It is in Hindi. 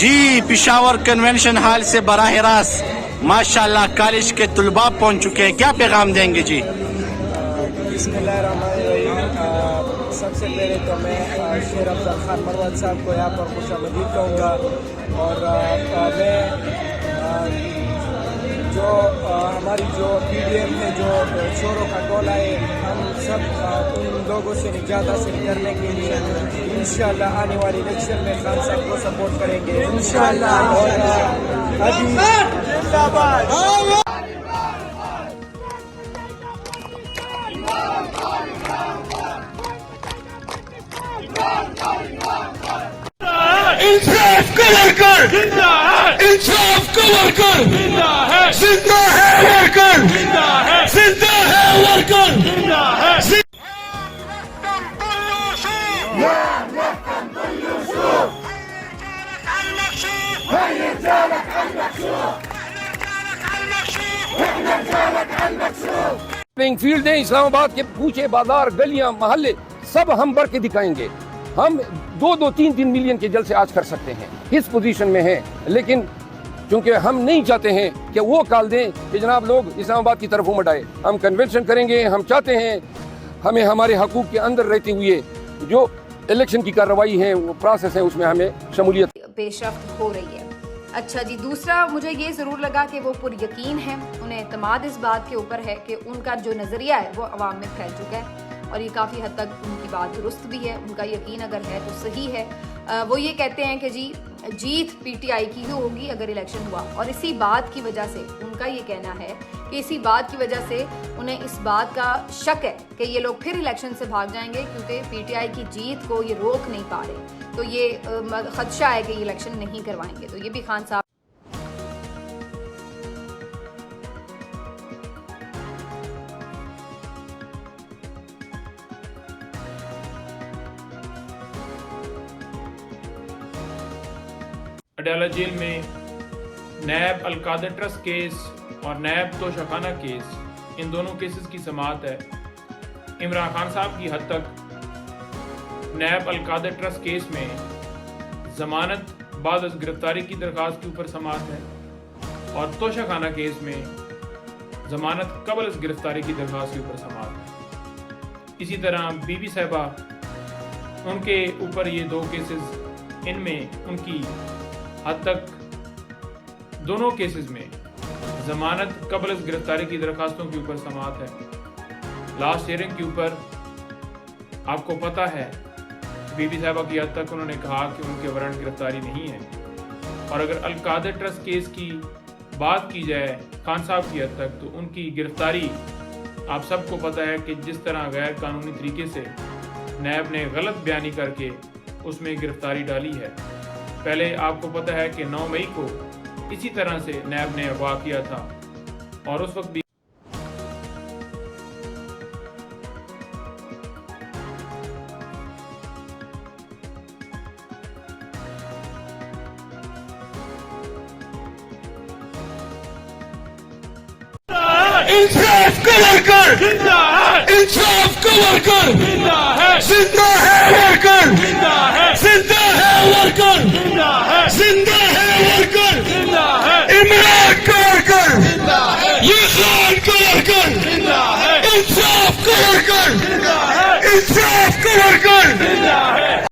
जी पिशावर कन्वेंशन हॉल से बराह रास्त माशाल्लाह कॉलेज के तुलबा पहुंच चुके हैं, क्या पैगाम देंगे जी? सबसे पहले तो मैं शेर अफजल खान मरवत साहब को यहाँ पर खुशामदीद कहूँगा और मैं जो हमारी जो PDM है जो चोरों का टोला है हम सब उन लोगों से निजात हासिल करने के लिए इंशाल्लाह आने वाली इलेक्शन में खान साहब को सपोर्ट करेंगे इंशाल्लाह। और अभी जिंदाबाद इंसाफ का वर्कर जिंदा है, इंसाफ का वर्कर जिंदा है, जिंदा है वर्कर जिंदा है, जिंदा है वर्कर जिंदा है। प्लेइंग फील्ड है इस्लामाबाद के पूछे बाजार गलियां मोहल्ले सब हम भर के दिखाएंगे। हम 2-3 मिलियन के जल से आज कर सकते हैं, इस पोजीशन में हैं। लेकिन क्योंकि हम नहीं चाहते हैं कि वो कॉल दें कि जनाब लोग इस्लामाबाद की तरफ उमड़ आए, हम कन्वेंशन करेंगे। हम चाहते हैं हमें हमारे हकूक के अंदर रहते हुए जो इलेक्शन की कार्रवाई है वो प्रोसेस है उसमें हमें शमूलियत पेशरफ्त हो रही है। अच्छा जी, दूसरा मुझे ये ज़रूर लगा कि वो पुर यकीन है, उन्हें एतमाद इस बात के ऊपर है कि उनका जो नज़रिया है वो अवाम में फैल चुका है और ये काफ़ी हद तक उनकी बात दुरुस्त भी है। उनका यकीन अगर है तो सही है। वो ये कहते हैं कि जी जीत PTI की ही होगी अगर इलेक्शन हुआ, और इसी बात की वजह से उनका ये कहना है कि इसी बात की वजह से उन्हें इस बात का शक है कि ये लोग फिर इलेक्शन से भाग जाएंगे क्योंकि PTI की जीत को ये रोक नहीं पा रहे। तो ये खदशा है कि ये इलेक्शन नहीं करवाएंगे। तो ये भी खान साहब अडाला जेल में नैब अलकादर ट्रस्ट केस और नैब तोशाखाना केस, इन दोनों केसेस की समाअत है। इमरान खान साहब की हद तक नैब अलकादर ट्रस्ट केस में जमानत बाद अज़ गिरफ्तारी की दरख्वास्त के ऊपर समाअत है और तोशाखाना केस में जमानत कबल अज़ गिरफ्तारी की दरख्वास्त के ऊपर समाअत है। इसी तरह बीबी साहिबा, उनके ऊपर ये दो केसेस, इनमें उनकी हद तक दोनों केसेस में जमानत कबल गिरफ्तारी की दरखास्तों के ऊपर समाअत है। लास्ट हियरिंग के ऊपर आपको पता है बीबी साहिबा की हद तक उन्होंने कहा कि उनके वारंट गिरफ्तारी नहीं है। और अगर अलकादर ट्रस्ट केस की बात की जाए खान साहब की हद तक, तो उनकी गिरफ्तारी आप सबको पता है कि जिस तरह गैर कानूनी तरीके से नैब ने गलत बयानी करके उसमें गिरफ्तारी डाली है। पहले आपको पता है कि 9 मई को इसी तरह से नैब ने अगवा किया था और उस वक्त भी इंसाफ का वर्कर जिंदा है, इंसाफ का वर्कर जिंदा है, जिंदा है वर्कर जिंदा है, जिंदा है वर्कर जिंदा है, जिंदा है वर्कर जिंदा है, इमरान का वर्कर जिंदा है, ये खान का वर्कर जिंदा है, इंसाफ का वर्कर जिंदा है, इंसाफ का वर्कर जिंदा है।